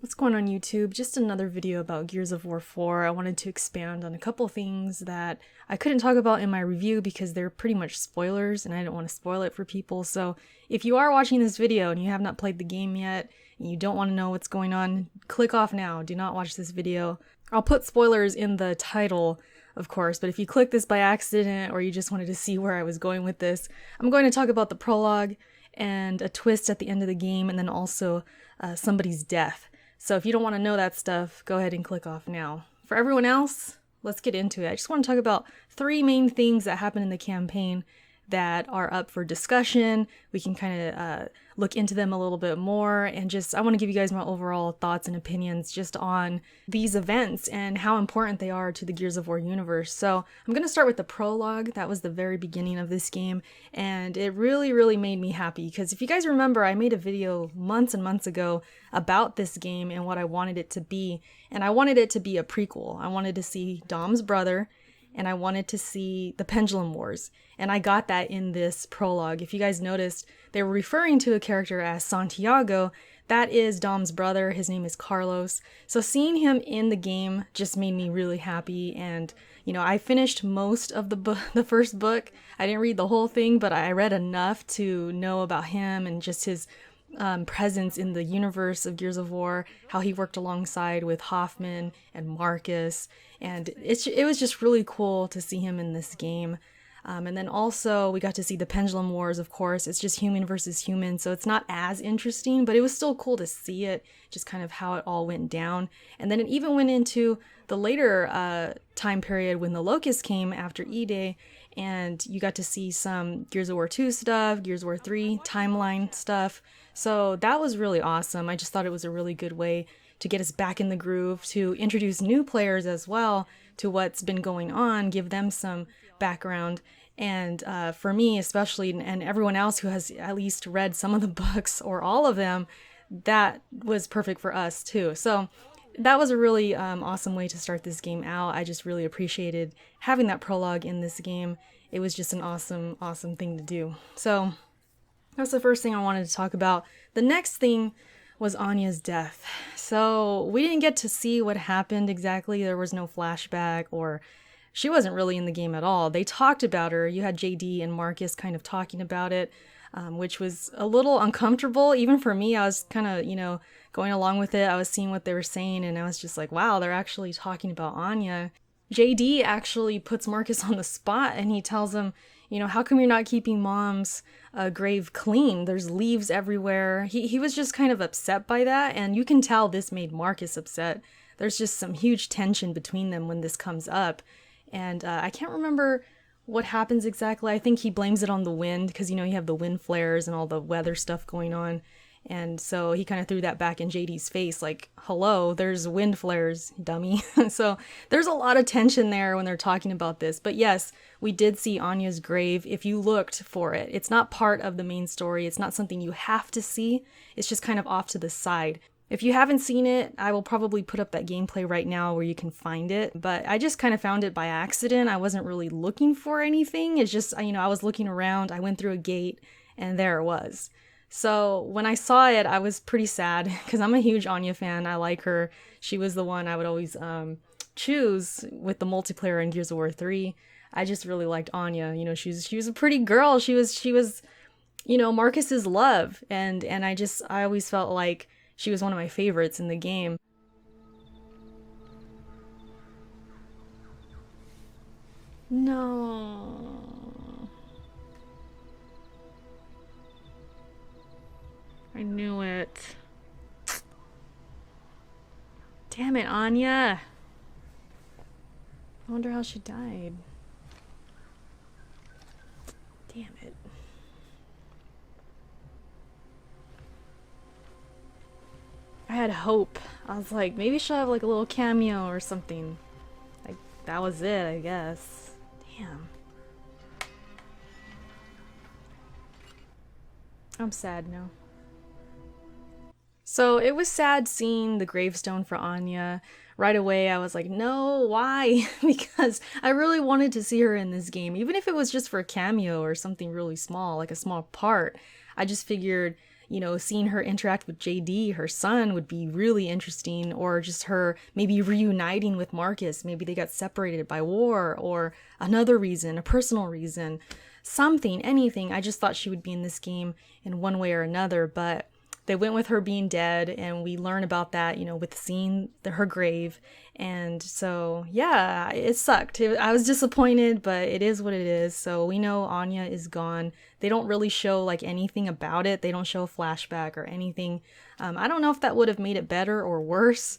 What's going on YouTube? Just another video about Gears of War 4. I wanted to expand on a couple things that I couldn't talk about in my review because they're pretty much spoilers and I didn't want to spoil it for people. So if you are watching this video and you have not played the game yet and you don't want to know what's going on, click off now. Do not watch this video. I'll put spoilers in the title, of course, but if you click this by accident or you just wanted to see where I was going with this, I'm going to talk about the prologue and a twist at the end of the game and then also somebody's death. So if you don't want to know that stuff, go ahead and click off now. For everyone else, let's get into it. I just want to talk about three main things that happen in the campaign that are up for discussion. We can kind of look into them a little bit more and just, I want to give you guys my overall thoughts and opinions just on these events and how important they are to the Gears of War universe. So I'm going to start with the prologue. That was the very beginning of this game and it really made me happy because if you guys remember, I made a video months and months ago about this game and what I wanted it to be, and I wanted it to be a prequel. I wanted to see Dom's brother and I wanted to see the Pendulum Wars. And I got that in this prologue. If you guys noticed, they were referring to a character as Santiago. That is Dom's brother. His name is Carlos. So seeing him in the game just made me really happy. And, you know, I finished most of the first book. I didn't read the whole thing, but I read enough to know about him and just his presence in the universe of Gears of War, how he worked alongside with Hoffman and Marcus, and it was just really cool to see him in this game. And then also we got to see the Pendulum Wars, of course. It's just human versus human, so it's not as interesting, but it was still cool to see it, just kind of how it all went down. And then it even went into the later time period when the Locust came after E-Day, and you got to see some Gears of War 2 stuff, Gears of War 3 timeline stuff. So that was really awesome. I just thought it was a really good way to get us back in the groove, to introduce new players as well to what's been going on, give them some background. And for me especially, and everyone else who has at least read some of the books or all of them, that was perfect for us too. So that was a really awesome way to start this game out. I just really appreciated having that prologue in this game. It was just an awesome thing to do. So that's the first thing I wanted to talk about. The next thing was Anya's death. So we didn't get to see what happened exactly. There was no flashback, or she wasn't really in the game at all. They talked about her. You had JD and Marcus kind of talking about it, which was a little uncomfortable. Even for me, I was kind of, you know, going along with it. I was seeing what they were saying and I was just like, wow, they're actually talking about Anya. JD actually puts Marcus on the spot and he tells him, you know, how come you're not keeping Mom's grave clean? There's leaves everywhere. He was just kind of upset by that, and you can tell this made Marcus upset. There's just some huge tension between them when this comes up, and I can't remember what happens exactly. I think he blames it on the wind because, you know, you have the wind flares and all the weather stuff going on. And so he kind of threw that back in JD's face, like, hello, there's wind flares, dummy. So there's a lot of tension there when they're talking about this. But yes, we did see Anya's grave if you looked for it. It's not part of the main story. It's not something you have to see. It's just kind of off to the side. If you haven't seen it, I will probably put up that gameplay right now where you can find it. But I just kind of found it by accident. I wasn't really looking for anything. It's just, you know, I was looking around, I went through a gate, and there it was. So when I saw it, I was pretty sad because I'm a huge Anya fan. I like her. She was the one I would always choose with the multiplayer in Gears of War 3. I just really liked Anya. You know, she was a pretty girl. She was, you know, Marcus's love, and I always felt like she was one of my favorites in the game. No. I knew it. Damn it, Anya. I wonder how she died. Damn it. I had hope. I was like, maybe she'll have like a little cameo or something. Like, that was it, I guess. Damn. I'm sad now. So it was sad seeing the gravestone for Anya. Right away I was like, no, why? Because I really wanted to see her in this game, even if it was just for a cameo or something really small, like a small part. I just figured, you know, seeing her interact with JD, her son, would be really interesting, or just her maybe reuniting with Marcus. Maybe they got separated by war or another reason, a personal reason, something, anything. I just thought she would be in this game in one way or another, but they went with her being dead, and we learn about that, you know, with seeing her grave. And so, yeah, it sucked. I was disappointed, but it is what it is. So we know Anya is gone. They don't really show like anything about it. They don't show a flashback or anything. I don't know if that would have made it better or worse,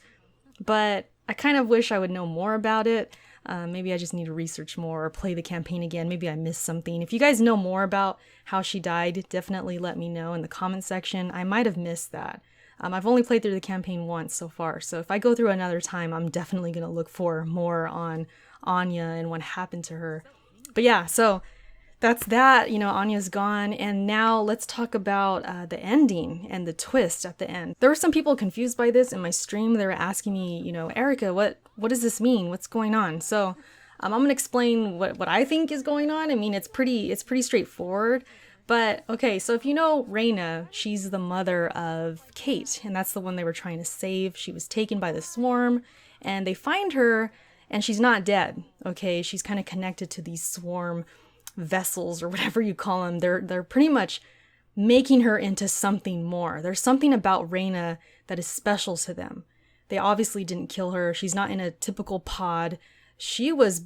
but I kind of wish I would know more about it. Maybe I just need to research more or play the campaign again. Maybe I missed something. If you guys know more about how she died, definitely let me know in the comment section. I might have missed that. I've only played through the campaign once so far, so if I go through another time, I'm definitely going to look for more on Anya and what happened to her. But yeah, so that's that. You know, Anya's gone, and now let's talk about the ending and the twist at the end. There were some people confused by this in my stream. They were asking me, you know, Erica, what does this mean? What's going on? So I'm gonna explain what I think is going on. I mean, it's pretty straightforward. But okay, so if you know Reyna, she's the mother of Kate, and that's the one they were trying to save. She was taken by the swarm, and they find her, and she's not dead. Okay, she's kind of connected to these swarm vessels or whatever you call them. They're pretty much making her into something more. There's something about Reyna that is special to them. They obviously didn't kill her. She's not in a typical pod. She was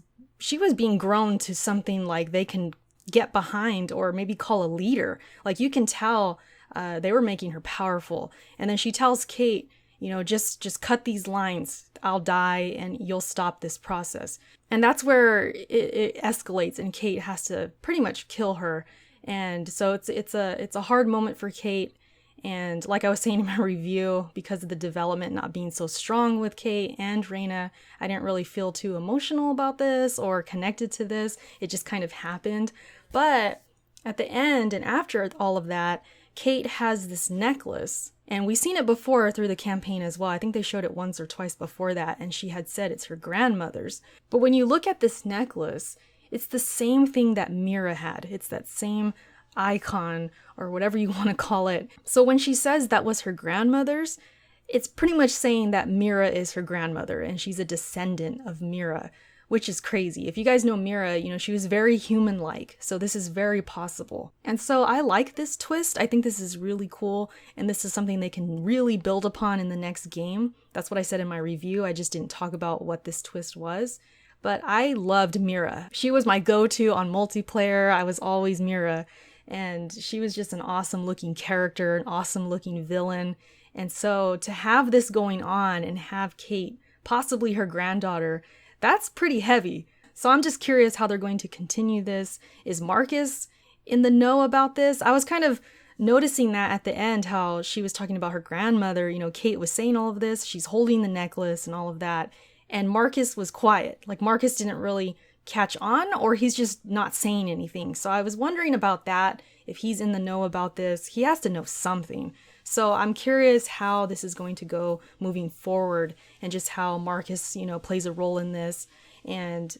being grown to something like they can get behind, or maybe call a leader. Like, you can tell they were making her powerful. And then she tells Kate, you know, just cut these lines. I'll die and you'll stop this process. And that's where it escalates, and Kate has to pretty much kill her. And so it's a hard moment for Kate. And like I was saying in my review, because of the development not being so strong with Kate and Reyna, I didn't really feel too emotional about this or connected to this. It just kind of happened. But at the end and after all of that, Kate has this necklace, and we've seen it before through the campaign as well. I think they showed it once or twice before that, and she had said it's her grandmother's. But when you look at this necklace, it's the same thing that Mira had. It's that same icon, or whatever you want to call it. So when she says that was her grandmother's, it's pretty much saying that Mira is her grandmother, and she's a descendant of Mira, which is crazy. If you guys know Mira, you know, she was very human-like, so this is very possible. And so I like this twist. I think this is really cool, and this is something they can really build upon in the next game. That's what I said in my review. I just didn't talk about what this twist was. But I loved Mira. She was my go-to on multiplayer. I was always Mira. And she was just an awesome looking character, an awesome looking villain. And so to have this going on and have Kate, possibly her granddaughter, that's pretty heavy. So I'm just curious how they're going to continue this. Is Marcus in the know about this? I was kind of noticing that at the end, how she was talking about her grandmother. You know, Kate was saying all of this. She's holding the necklace and all of that. And Marcus was quiet. Like, Marcus didn't really catch on, or he's just not saying anything. So I was wondering about that. If he's in the know about this, he has to know something. So I'm curious how this is going to go moving forward, and just how Marcus, you know, plays a role in this, and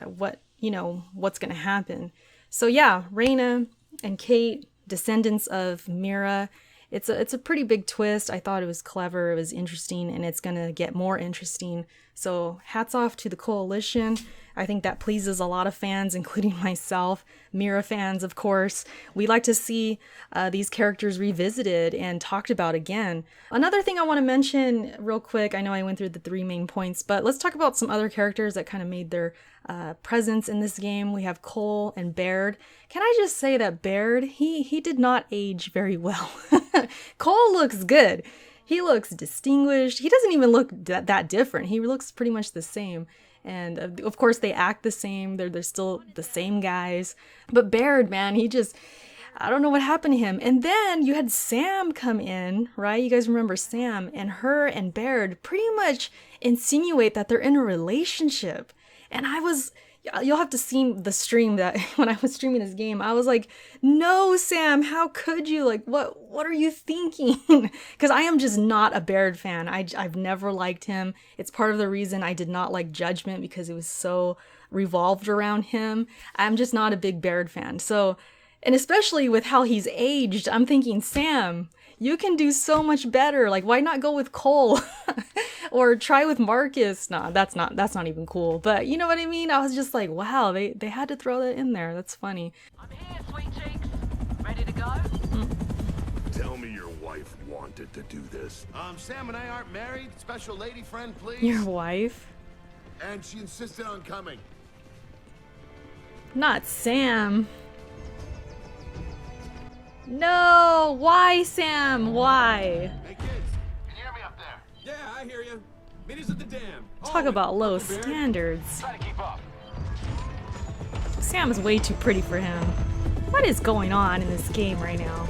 what's going to happen. So yeah, Reyna and Kate, descendants of Mira. It's a pretty big twist. I thought it was clever, it was interesting, and it's going to get more interesting. So hats off to the Coalition. I think that pleases a lot of fans, including myself, Mira fans, of course. We like to see these characters revisited and talked about again. Another thing I want to mention real quick, I know I went through the 3 main points, but let's talk about some other characters that kind of made their presence in this game. We have Cole and Baird. Can I just say that Baird, he did not age very well. Cole looks good. He looks distinguished. He doesn't even look that different. He looks pretty much the same. And of course they act the same. They're still the same guys. But Baird, man, I don't know what happened to him. And then you had Sam come in, right? You guys remember Sam, and her and Baird pretty much insinuate that they're in a relationship. And you'll have to see the stream that when I was streaming this game, I was like, no, Sam, how could you? Like, what are you thinking? Because I am just not a Baird fan. I've never liked him. It's part of the reason I did not like Judgment, because it was so revolved around him. I'm just not a big Baird fan. So, and especially with how he's aged, I'm thinking, Sam, you can do so much better. Like, why not go with Cole? Or try with Marcus? Nah, that's not even cool. But you know what I mean? I was just like, wow, they had to throw that in there. That's funny. I'm here, sweet cheeks. Ready to go? Tell me your wife wanted to do this. Sam and I aren't married. Special lady friend, please. Your wife? And she insisted on coming. Not Sam. No, why Sam? Why? Hey kids, can you hear me up there? Yeah, I hear you. Meet us at the dam. Talk about low standards. Try to keep up. Sam is way too pretty for him. What is going on in this game right now?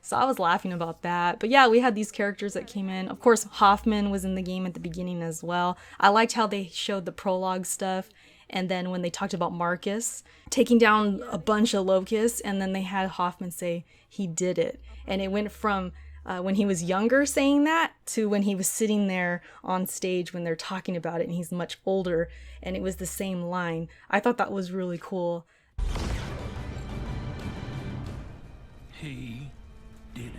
So I was laughing about that. But yeah, we had these characters that came in. Of course, Hoffman was in the game at the beginning as well. I liked how they showed the prologue stuff. And then when they talked about Marcus taking down a bunch of locusts, and then they had Hoffman say he did it. And it went from when he was younger saying that to when he was sitting there on stage when they're talking about it and he's much older, and it was the same line. I thought that was really cool. He did it.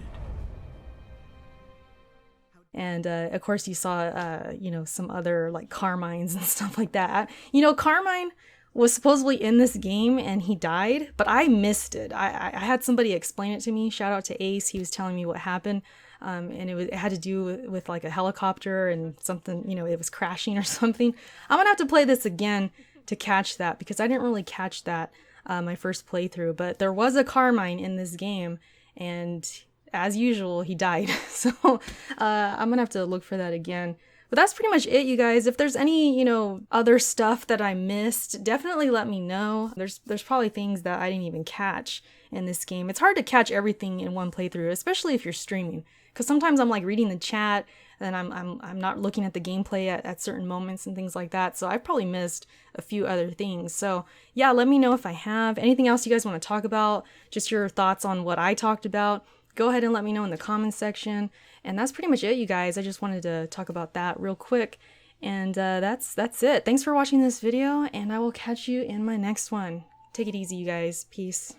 And of course you saw, you know, some other like Carmines and stuff like that. You know, Carmine was supposedly in this game and he died, but I missed it. I had somebody explain it to me. Shout out to Ace. He was telling me what happened. And it had to do with like a helicopter and something, you know, it was crashing or something. I'm gonna have to play this again to catch that, because I didn't really catch that my first playthrough. But there was a Carmine in this game, and as usual, he died. So I'm gonna have to look for that again. But that's pretty much it, you guys. If there's any, you know, other stuff that I missed, definitely let me know. There's probably things that I didn't even catch in this game. It's hard to catch everything in one playthrough, especially if you're streaming. Because sometimes I'm like reading the chat and I'm not looking at the gameplay at certain moments and things like that. So I've probably missed a few other things. So yeah, let me know if I have. Anything else you guys want to talk about, just your thoughts on what I talked about, go ahead and let me know in the comments section. And that's pretty much it, you guys. I just wanted to talk about that real quick. And that's it. Thanks for watching this video, and I will catch you in my next one. Take it easy, you guys. Peace.